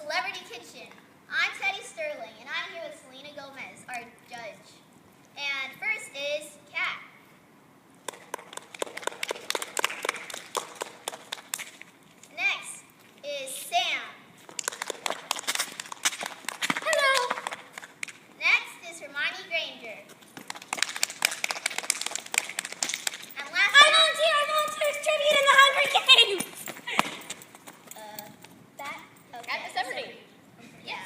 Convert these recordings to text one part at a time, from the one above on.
Celebrity Kitchen. I'm Teddy Sterling, and I'm here with Selena Gomez, our judge. And first is Kat. Next is Sam. Hello. Next is Hermione Granger. And last I volunteer tribute in the Hunger Games. Okay. At the Celebrity. Yeah.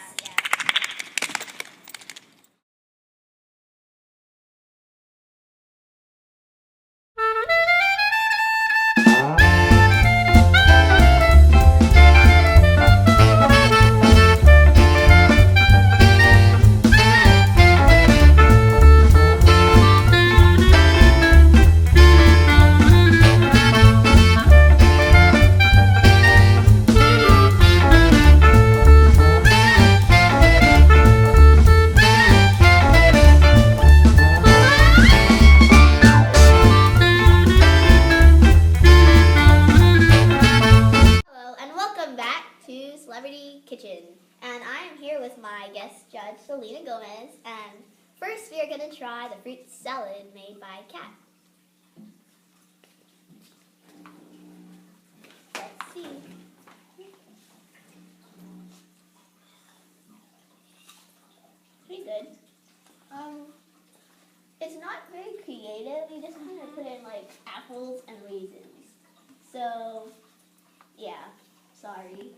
Celebrity Kitchen, and I am here with my guest judge Selena Gomez, and first we are going to try the fruit salad made by Kat. Let's see. Pretty good. It's not very creative, you just kind of put in like apples and raisins. So, yeah, sorry.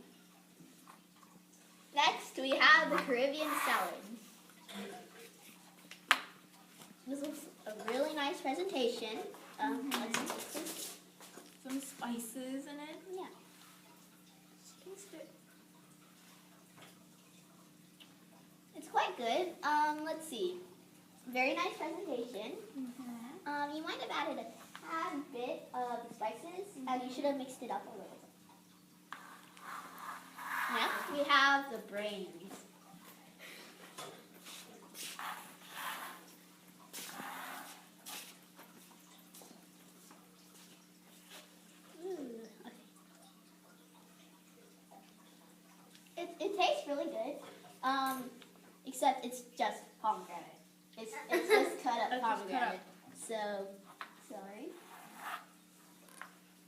Next, we have the Caribbean salad. This looks a really nice presentation. Let's see. Some spices in it. Yeah. It's quite good. Let's see. Very nice presentation. You might have added a tad bit of spices, and you should have mixed it up a little. Next, we have the brains. It tastes really good, except it's just pomegranate. It's just cut up pomegranate. So, sorry.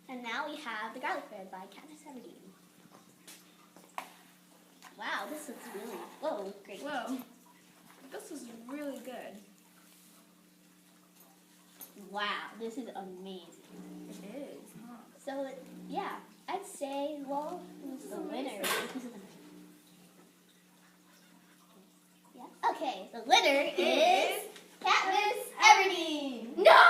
And now we have the garlic bread by Katniss Everdeen. Wow, this looks really, great. Whoa, this is really good. Wow, this is amazing. It is, huh? So, yeah, I'd say, who's the winner? Yeah. Okay, the winner is Katniss Everdeen. No!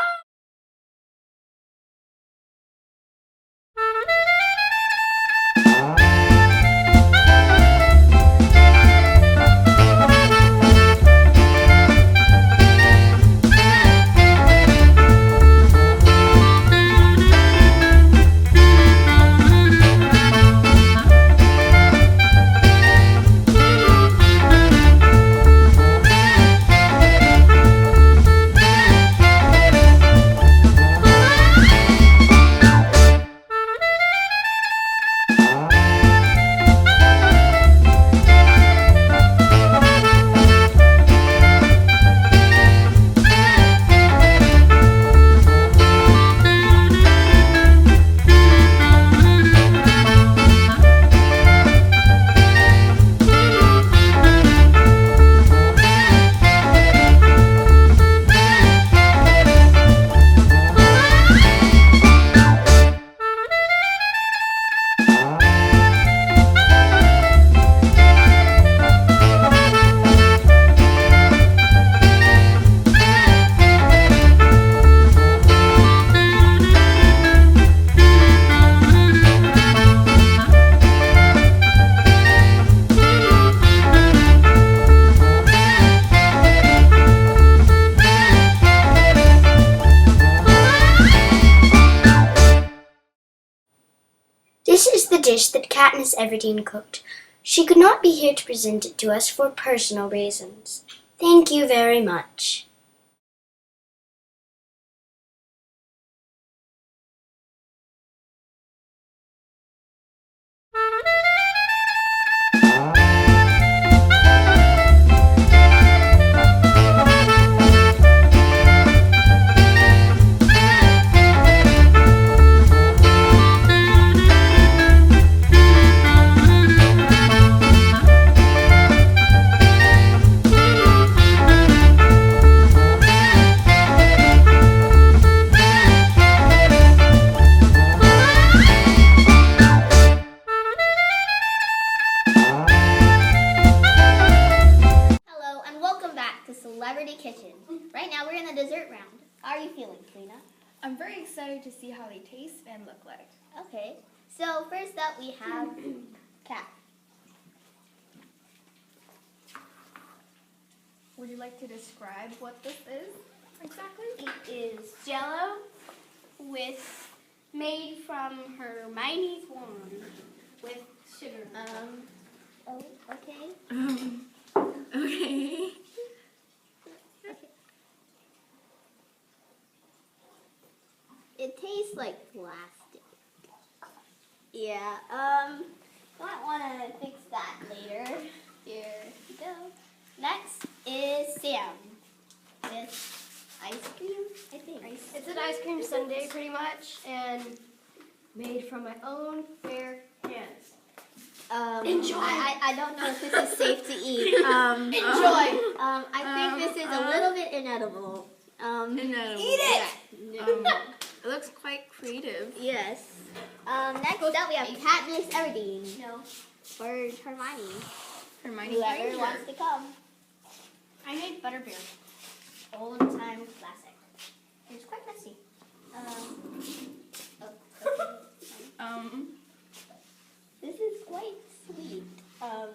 This is the dish that Katniss Everdeen cooked. She could not be here to present it to us for personal reasons. Thank you very much. the dessert round. How are you feeling, Selena? I'm very excited to see how they taste and look like. Okay. So first up we have Cat. Would you like to describe what this is exactly? It is Jello made from Hermione's wand with sugar. Oh, okay. Okay. It tastes like plastic. Yeah, might want to fix that later. Here we go. Next is Sam with ice cream, I think. It's an ice cream sundae pretty much, and made from my own bare hands. Enjoy. I don't know if this is safe to eat. Enjoy! I think this is a little bit inedible. Inedible. Eat it! It looks quite creative. Yes. Next up we have Katniss Everdeen. No. For Hermione. Hermione Whoever Granger. wants to come. I made butterbeer. Old time classic. It's quite messy. Um, This is quite sweet. I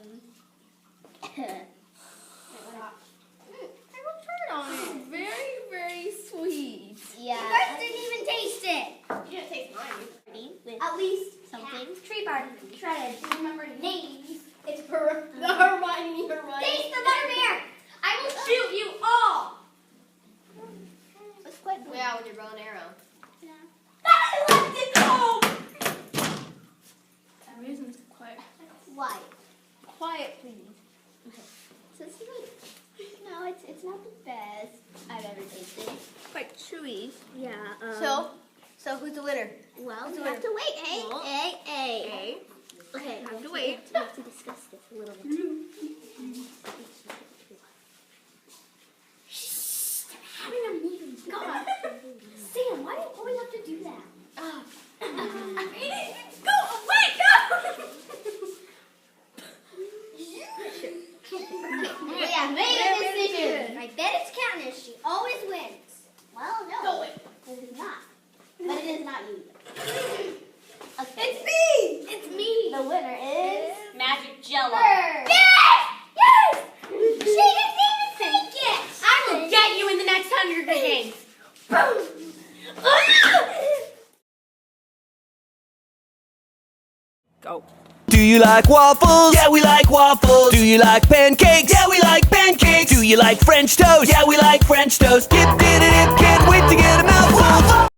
will turn on it. very, very sweet. Yeah. You guys didn't even taste it! You didn't taste mine. With At least something. tree bark shredded. Remember names. It's for the Hermione. Taste the butterbeer! I will shoot you all! It's quite good. Yeah, with your bow and arrow. Yeah. I left it home! The reason's quite Why? quiet, please. So it's good. No, it's not the best I've ever tasted. Quite chewy. Yeah. So who's the winner? Well, we have to wait. Hey, Well, hey. Okay, have to wait. We have to discuss this a little bit. Having a meeting. God. Sam, why do you always have to do that? Go away! No! We have made a decision. I bet it's Katniss. She always wins. Well, no. Go away. It is not. But it is not you. Okay. It's me! It's me! The winner is Magic Jello. her. Yes! Yes! She didn't even think it. I will get you in the next Hunger Games. Go. Do you like waffles? Yeah, we like waffles. Do you like pancakes? Yeah, we like pancakes. Do you like French toast? Yeah, we like French toast. Dip, dip, dip, can't wait to get a mouthful.